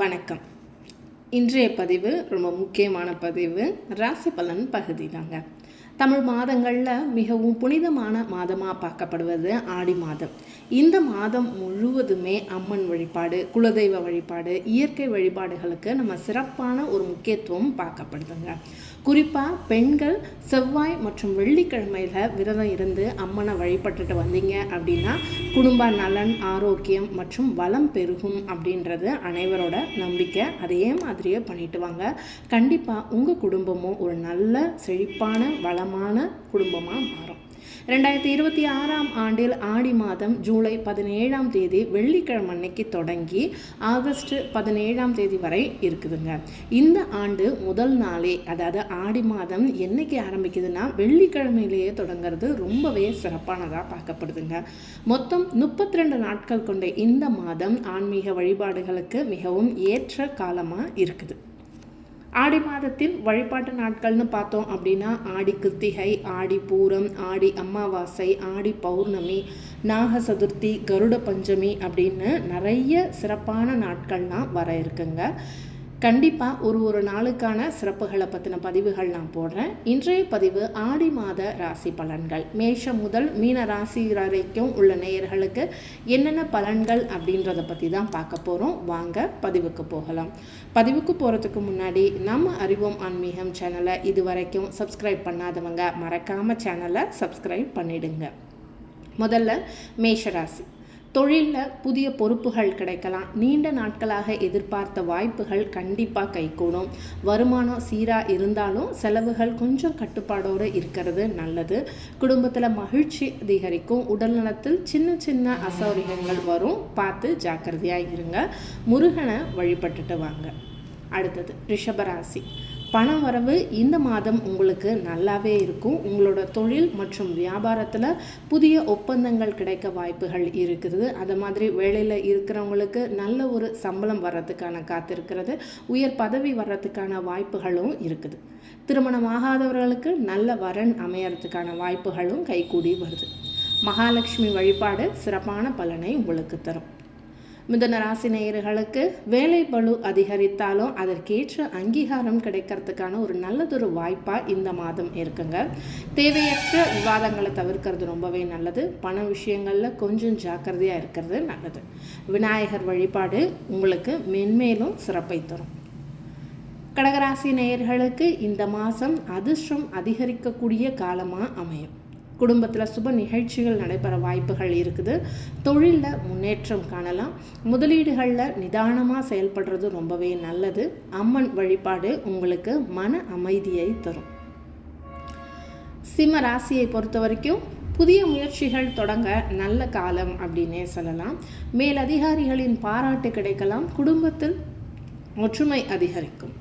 வணக்கம். இன்றைய பதிவு ரொம்ப முக்கியமான பதிவு. ராசி பலன் பகுதி தாங்க. தமிழ் மாதங்களில் மிகவும் புனிதமான மாதமாக பார்க்கப்படுவது ஆடி மாதம். இந்த மாதம் முழுவதுமே அம்மன் வழிபாடு, குலதெய்வ வழிபாடு, இயற்கை வழிபாடுகளுக்கு நம்ம சிறப்பான ஒரு முக்கியத்துவம் பார்க்கப்படுதுங்க. குறிப்பாக பெண்கள் செவ்வாய் மற்றும் வெள்ளிக்கிழமையில் விரதம் இருந்து அம்மனை வழிபட்டுட்டு வந்தீங்க அப்படின்னா குடும்ப நலன், ஆரோக்கியம் மற்றும் வளம் பெருகும் அப்படின்றது அனைவரோட நம்பிக்கை. அதே மாதிரியே பண்ணிட்டு வாங்க. கண்டிப்பாக உங்கள் குடும்பமும் ஒரு நல்ல செழிப்பான வளமான குடும்பமாக மாறும். 2026ஆம் ஆண்டில் ஆடி மாதம் ஜூலை 17ஆம் தேதி வெள்ளிக்கிழமை அன்னைக்கு தொடங்கி ஆகஸ்ட் 17ஆம் தேதி வரை இருக்குதுங்க. இந்த ஆண்டு முதல் நாளே, அதாவது ஆடி மாதம் என்னைக்கு ஆரம்பிக்குதுன்னா வெள்ளிக்கிழமையிலேயே தொடங்கிறது ரொம்பவே சிறப்பானதாக பார்க்கப்படுதுங்க. மொத்தம் 32 நாட்கள் கொண்ட இந்த மாதம் ஆன்மீக வழிபாடுகளுக்கு மிகவும் ஏற்ற காலமாக இருக்குது. ஆடி மாதத்தின் வழிபாட்டு நாட்கள்னு பார்த்தோம் அப்படின்னா ஆடி கிருத்திகை, ஆடி பூரம், ஆடி அமாவாசை, ஆடி பௌர்ணமி, நாக சதுர்த்தி, கருட பஞ்சமி அப்படின்னு நிறைய சிறப்பான நாட்கள்லாம் வர இருக்குங்க. கண்டிப்பாக ஒரு நாளுக்கான சிறப்புகளை பற்றின பதிவுகள் நான் போடுறேன். இன்றைய பதிவு ஆடி மாத ராசி பலன்கள். மேஷம் முதல் மீன ராசி வரைக்கும் உள்ள நேயர்களுக்கு என்னென்ன பலன்கள் அப்படின்றத பற்றி தான் பார்க்க போகிறோம். வாங்க பதிவுக்கு போகலாம். பதிவுக்கு போகிறதுக்கு முன்னாடி நம்ம அறிவோம் ஆன்மீகம் சேனலை இது வரைக்கும் சப்ஸ்கிரைப் பண்ணாதவங்க மறக்காமல் சேனலை சப்ஸ்கிரைப் பண்ணிடுங்க. முதல்ல மேஷராசி. தொழிலில் புதிய பொறுப்புகள் கிடைக்கலாம். நீண்ட நாட்களாக எதிர்பார்த்த வாய்ப்புகள் கண்டிப்பாக கைகூடும். வருமானம் சீராக இருந்தாலும் செலவுகள் கொஞ்சம் கட்டுப்பாடோடு இருக்கிறது நல்லது. குடும்பத்தில் மகிழ்ச்சி அதிகரிக்கும். உடல் நலத்தில் சின்ன சின்ன அசௌகரியங்கள் வரும், பார்த்து ஜாக்கிரதையாக இருங்க. முருகனை வழிபட்டுட்டு வாங்க. அடுத்தது ரிஷபராசி. பண வரவு இந்த மாதம் உங்களுக்கு நல்லாவே இருக்கும். உங்களோட தொழில் மற்றும் வியாபாரத்தில் புதிய ஒப்பந்தங்கள் கிடைக்க வாய்ப்புகள் இருக்குது. அது மாதிரி வேலையில் இருக்கிறவங்களுக்கு நல்ல ஒரு சம்பளம் வர்றதுக்கான காத்திருக்கிறது. உயர் பதவி வர்றதுக்கான வாய்ப்புகளும் இருக்குது. திருமணம் ஆகாதவர்களுக்கு நல்ல வரன் அமையறதுக்கான வாய்ப்புகளும் கைகூடி வருது. மகாலட்சுமி வழிபாடு சிறப்பான பலனை உங்களுக்கு தரும். மிதுன ராசி நேயர்களுக்கு வேலை பளு அதிகரித்தாலும் அதற்கேற்ற அங்கீகாரம் கிடைக்கிறதுக்கான ஒரு நல்லதொரு வாய்ப்பாக இந்த மாதம் இருக்குங்க. தேவையற்ற விவாதங்களை தவிர்க்கிறது ரொம்பவே நல்லது. பண விஷயங்களில் கொஞ்சம் ஜாக்கிரதையாக இருக்கிறது நல்லது. விநாயகர் வழிபாடு உங்களுக்கு மென்மேலும் சிறப்பை தரும். கடகராசி நேயர்களுக்கு இந்த மாதம் அதிர்ஷ்டம் அதிகரிக்கக்கூடிய காலமாக அமையும். குடும்பத்தில் சுப நிகழ்ச்சிகள் நடைபெற வாய்ப்புகள் இருக்குது. தொழிலில் முன்னேற்றம் காணலாம். முதலீடுகளில் நிதானமாக செயல்படுறது ரொம்பவே நல்லது. அம்மன் வழிபாடு உங்களுக்கு மன அமைதியை தரும். சிம்ம ராசியை பொறுத்த வரைக்கும் புதிய முயற்சிகள் தொடங்க நல்ல காலம் அப்படின்னே சொல்லலாம். மேலதிகாரிகளின் பாராட்டு கிடைக்கலாம். குடும்பத்தில் ஒற்றுமை அதிகரிக்கும்.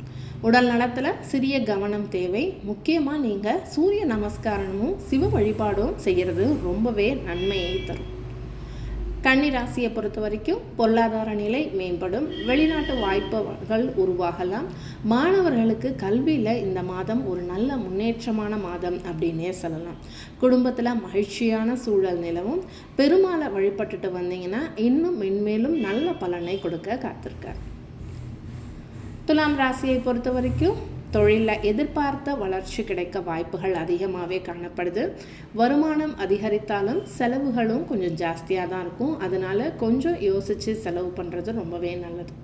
உடல் நலத்தில் சிறிய கவனம் தேவை. முக்கியமாக நீங்கள் சூரிய நமஸ்காரமும் சிவ வழிபாடும் செய்கிறது ரொம்பவே நன்மையை தரும். கன்னி ராசியை பொறுத்த வரைக்கும் பொருளாதார நிலை மேம்படும். வெளிநாட்டு வாய்ப்புகள் உருவாகலாம். மாணவர்களுக்கு கல்வியில் இந்த மாதம் ஒரு நல்ல முன்னேற்றமான மாதம் அப்படின்னே சொல்லலாம். குடும்பத்தில் மகிழ்ச்சியான சூழல் நிலவும். பெருமாளை வழிபட்டுட்டு வந்தீங்கன்னா இன்னும் மென்மேலும் நல்ல பலனை கொடுக்க காத்திருக்கார். துலாம் ராசியை பொறுத்த வரைக்கும் தொழிலில் எதிர்பார்த்த வளர்ச்சி கிடைக்க வாய்ப்புகள் அதிகமாகவே காணப்படுது. வருமானம் அதிகரித்தாலும் செலவுகளும் கொஞ்சம் ஜாஸ்தியாக தான் இருக்கும். அதனால் கொஞ்சம் யோசித்து செலவு பண்ணுறது ரொம்பவே நல்லது.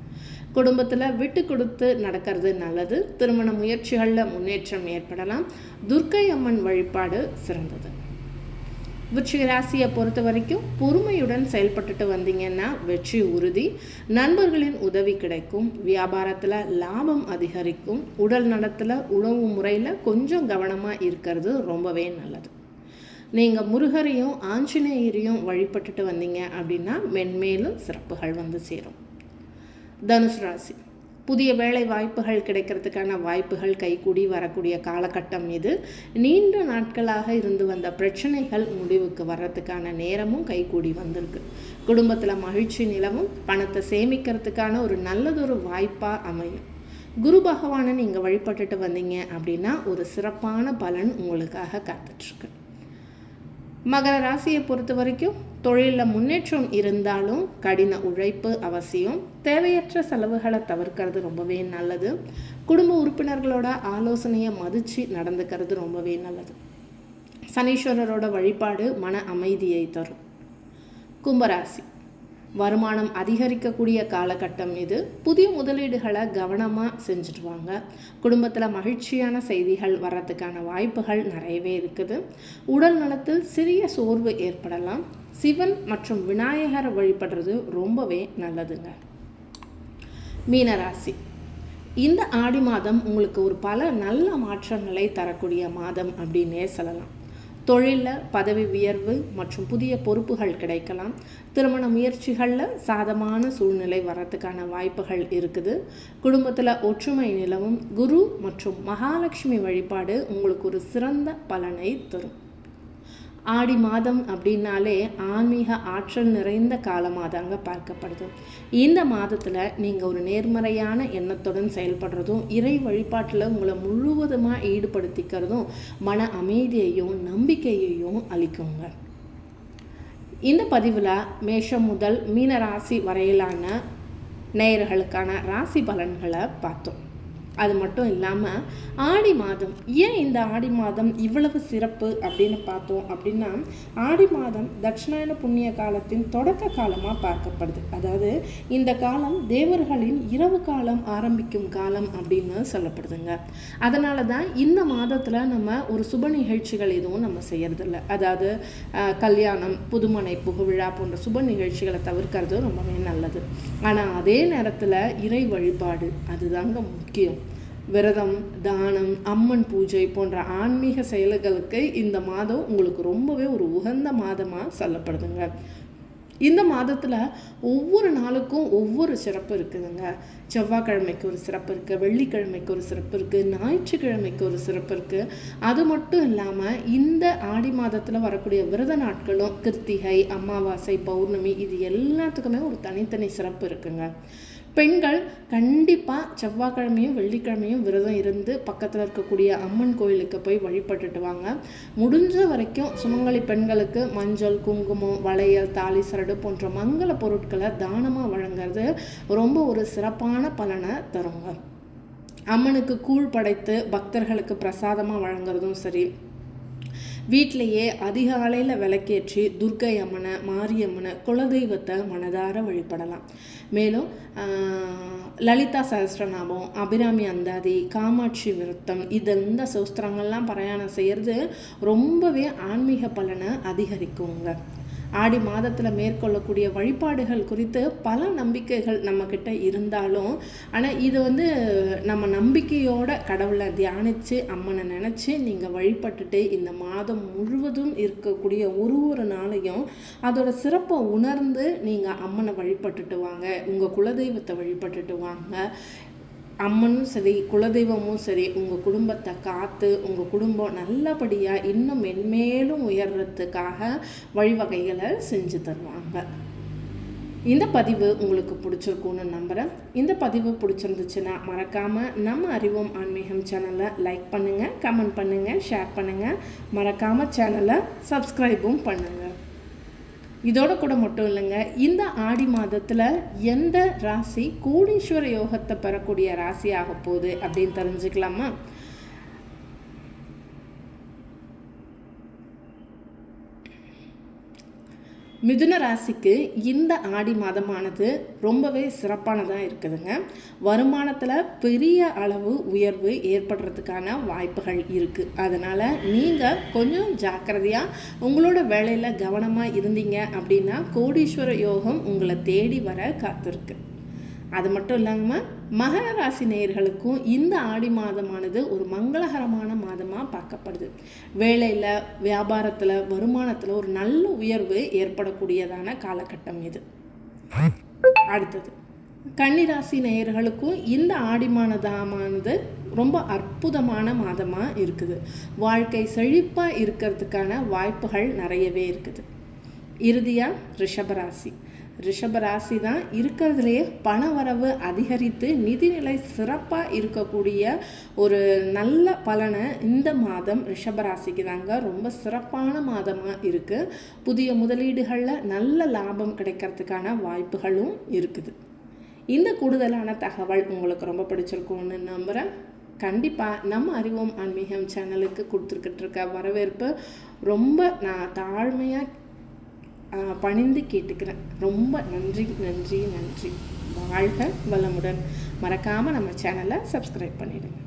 குடும்பத்தில் விட்டு கொடுத்து நடக்கிறது நல்லது. திருமண முயற்சிகளில் முன்னேற்றம் ஏற்படலாம். துர்க்கை அம்மன் வழிபாடு சிறந்தது. விருச்சிக ராசியை பொறுத்த வரைக்கும் பொறுமையுடன் செயல்பட்டுட்டு வந்தீங்கன்னா வெற்றி உறுதி. நண்பர்களின் உதவி கிடைக்கும். வியாபாரத்தில் லாபம் அதிகரிக்கும். உடல் நலத்தில் உணவு முறையில் கொஞ்சம் கவனமாக இருக்கிறது ரொம்பவே நல்லது. நீங்கள் முருகரையும் ஆஞ்சநேயரையும் வழிபட்டுட்டு வந்தீங்க அப்படின்னா மென்மேலும் சிறப்புகள் வந்து சேரும். தனுசு ராசி. புதிய வேலை வாய்ப்புகள் கிடைக்கிறதுக்கான வாய்ப்புகள் கைகூடி வரக்கூடிய காலகட்டம் இது. நீண்ட நாட்களாக இருந்து வந்த பிரச்சனைகள் முடிவுக்கு வர்றதுக்கான நேரமும் கைகூடி வந்திருக்கு. குடும்பத்தில் மகிழ்ச்சி நிலவும். பணத்தை சேமிக்கிறதுக்கான ஒரு நல்லதொரு வாய்ப்பாக அமையும். குரு பகவானை நீங்கள் வழிபட்டுட்டு வந்தீங்க அப்படின்னா ஒரு சிறப்பான பலன் உங்களுக்காக காத்துட்ருக்கு. மகர ராசியை பொறுத்த வரைக்கும் தொழிலில் முன்னேற்றம் இருந்தாலும் கடின உழைப்பு அவசியம். தேவையற்ற செலவுகளை தவிர்க்கிறது ரொம்பவே நல்லது. குடும்ப உறுப்பினர்களோட ஆலோசனையை மதித்து நடந்துக்கிறது ரொம்பவே நல்லது. சனீஸ்வரரோட வழிபாடு மன அமைதியை தரும். கும்பராசி, வருமானம் அதிகரிக்கக்கூடிய காலகட்டம் இது. புதிய முதலீடுகளை கவனமாக செஞ்சுட்டு வாங்க. குடும்பத்தில் மகிழ்ச்சியான செய்திகள் வர்றதுக்கான வாய்ப்புகள் நிறையவே இருக்குது. உடல் நலத்தில் சிறிய சோர்வு ஏற்படலாம். சிவன் மற்றும் விநாயகரை வழிபடுறது ரொம்பவே நல்லதுங்க. மீனராசி, இந்த ஆடி மாதம் உங்களுக்கு ஒரு பல நல்ல மாற்றங்களை தரக்கூடிய மாதம் அப்படின்னே சொல்லலாம். தொழிலில் பதவி உயர்வு மற்றும் புதிய பொறுப்புகள் கிடைக்கலாம். திருமண முயற்சிகளில் சாதமான சூழ்நிலை வரத்துக்கான வாய்ப்புகள் இருக்குது. குடும்பத்தில் ஒற்றுமை நிலவும். குரு மற்றும் மகாலட்சுமி வழிபாடு உங்களுக்கு ஒரு சிறந்த பலனை தரும். ஆடி மாதம் அப்படின்னாலே ஆன்மீக ஆற்றல் நிறைந்த காலமாக தாங்க பார்க்கப்படுது. இந்த மாதத்தில் நீங்கள் ஒரு நேர்மறையான எண்ணத்துடன் செயல்படுறதும் இறை வழிபாட்டில் உங்களை முழுவதுமாக ஈடுபடுத்திக்கிறதும் மன அமைதியையும் நம்பிக்கையையும் அளிக்குங்க. இந்த பதிவில் மேஷம் முதல் மீன ராசி வரையிலான நேயர்களுக்கான ராசி பலன்களை பார்த்தோம். அது மட்டும் இல்லாமல் ஆடி மாதம், ஏன் இந்த ஆடி மாதம் இவ்வளவு சிறப்பு அப்படின்னு பார்த்தோம் அப்படின்னா, ஆடி மாதம் தட்சிணாயன புண்ணிய காலத்தின் தொடக்க காலமாக பார்க்கப்படுது. அதாவது இந்த காலம் தேவர்களின் இரவு காலம் ஆரம்பிக்கும் காலம் அப்படின்னு சொல்லப்படுதுங்க. அதனால தான் இந்த மாதத்தில் நம்ம ஒரு சுப நிகழ்ச்சிகள் எதுவும் நம்ம செய்யறதில்ல. அதாவது கல்யாணம், புதுமனை புகுவிழா போன்ற சுப நிகழ்ச்சிகளை தவிர்க்கிறது ரொம்பவே நல்லது. ஆனால் அதே நேரத்தில் இறை வழிபாடு அதுதாங்க முக்கியம். விரதம், தானம், அம்மன் பூஜை போன்ற ஆன்மீக செயல்களுக்கு இந்த மாதம் உங்களுக்கு ரொம்பவே ஒரு உகந்த மாதமாக சொல்லப்படுதுங்க. இந்த மாதத்தில் ஒவ்வொரு நாளுக்கும் ஒவ்வொரு சிறப்பு இருக்குதுங்க. செவ்வாய்க்கிழமைக்கு ஒரு சிறப்பு இருக்குது, வெள்ளிக்கிழமைக்கு ஒரு சிறப்பு இருக்குது, ஞாயிற்றுக்கிழமைக்கு ஒரு சிறப்பு இருக்குது. அது மட்டும் இல்லாமல் இந்த ஆடி மாதத்தில் வரக்கூடிய விரத நாட்களும் கிருத்திகை, அமாவாசை, பௌர்ணமி இது எல்லாத்துக்குமே ஒரு தனித்தனி சிறப்பு இருக்குங்க. பெண்கள் கண்டிப்பாக செவ்வாய்க்கிழமையும் வெள்ளிக்கிழமையும் விரதம் இருந்து பக்கத்தில் இருக்கக்கூடிய அம்மன் கோயிலுக்கு போய் வழிபட்டுட்டு வாங்க. முடிஞ்ச வரைக்கும் சுமங்கலி பெண்களுக்கு மஞ்சள், குங்குமம், வளையல், தாலி சரடு போன்ற மங்கள பொருட்களை தானமாக வழங்குறது ரொம்ப ஒரு சிறப்பான பலனை தருங்க. அம்மனுக்கு கூழ் படைத்து பக்தர்களுக்கு பிரசாதமாக வழங்குறதும் சரி, வீட்டிலையே அதிகாலையில் விளக்கேற்றி துர்க்கை அம்மனை, மாரியம்மனை, குலதெய்வத்தை மனதார வழிபடலாம். மேலும் லலிதா சஹஸ்ரநாமம், அபிராமி அந்தாதி, காமாட்சி விருத்தம் இந்த சோஸ்திரங்கள்லாம் பாராயணம் செய்கிறது ரொம்பவே ஆன்மீக பலனை அதிகரிக்குங்க. ஆடி மாதத்தில் மேற்கொள்ளக்கூடிய வழிபாடுகள் குறித்து பல நம்பிக்கைகள் நம்மக்கிட்ட இருந்தாலும், ஆனால் இது நம்ம நம்பிக்கையோட கடவுளை தியானித்து அம்மனை நினச்சி நீங்கள் வழிபட்டுட்டு இந்த மாதம் முழுவதும் இருக்கக்கூடிய ஒரு நாளையும் அதோட சிறப்பை உணர்ந்து நீங்கள் அம்மனை வழிபட்டுட்டு வாங்க. உங்கள் குலதெய்வத்தை வழிபட்டுட்டு வாங்க. அம்மனும் சரி, குலதெய்வமும் சரி, உங்கள் குடும்பத்தை காத்து உங்கள் குடும்பம் நல்லபடியாக இன்னும் மென்மேலும் உயர்றதுக்காக வழிவகைகளை செஞ்சு தருவாங்க. இந்த பதிவு உங்களுக்கு பிடிச்சிருக்குன்னு நம்புகிறேன். இந்த பதிவு பிடிச்சிருந்துச்சுன்னா மறக்காமல் நம்ம அறிவோம் ஆன்மீகம் சேனலை லைக் பண்ணுங்கள், கமெண்ட் பண்ணுங்கள், ஷேர் பண்ணுங்கள். மறக்காமல் சேனலை சப்ஸ்கிரைபும் பண்ணுங்கள். இதோட கூட மட்டும் இல்லைங்க, இந்த ஆடி மாதத்தில் எந்த ராசி கோடீஸ்வர யோகத்தை பெறக்கூடிய ராசி ஆக போகுது அப்படின்னு தெரிஞ்சுக்கலாமா? மிதுன ராசிக்கு இந்த ஆடி மாதமானது ரொம்பவே சிறப்பானதாக இருக்குதுங்க. வருமானத்தில் பெரிய அளவு உயர்வு ஏற்படுறதுக்கான வாய்ப்புகள் இருக்குது. அதனால் நீங்கள் கொஞ்சம் ஜாக்கிரதையாக உங்களோட வேலையில் கவனமாக இருந்தீங்க அப்படின்னா கோடீஸ்வர யோகம் உங்களை தேடி வர காத்திருக்கு. அது மட்டும் இல்லாமல் மகர ராசி நேயர்களுக்கும் இந்த ஆடி மாதமானது ஒரு மங்களகரமான மாதமாக பார்க்கப்படுது. வேலையில், வியாபாரத்தில், வருமானத்தில் ஒரு நல்ல உயர்வு ஏற்படக்கூடியதான காலகட்டம் இது. அடுத்தது கன்னிராசி நேயர்களுக்கும் இந்த ஆடி மாதமானது ரொம்ப அற்புதமான மாதமாக இருக்குது. வாழ்க்கை செழிப்பாக இருக்கிறதுக்கான வாய்ப்புகள் நிறையவே இருக்குது. இறுதியாக ரிஷபராசி. ரிஷபராசி தான் இருக்கிறதுலே பண வரவு அதிகரித்து நிதிநிலை சிறப்பாக இருக்கக்கூடிய ஒரு நல்ல பலனை இந்த மாதம் ரிஷபராசிக்கு தாங்க ரொம்ப சிறப்பான மாதமாக இருக்குது. புதிய முதலீடுகளில் நல்ல லாபம் கிடைக்கிறதுக்கான வாய்ப்புகளும் இருக்குது. இந்த கூடுதலான தகவல் உங்களுக்கு ரொம்ப பிடிச்சிருக்கும்னு நம்புகிறேன். கண்டிப்பாக நம்ம அறிவோம் ஆன்மீகம் சேனலுக்கு கொடுத்துருக்கிட்டு இருக்க வரவேற்பு ரொம்ப நான் தாழ்மையாக பணிந்து கேட்டுக்கிறேன். ரொம்ப நன்றி நன்றி நன்றி. வாழ்க வளமுடன். மறக்காமல் நம்ம சேனலை சப்ஸ்கிரைப் பண்ணிடுங்க.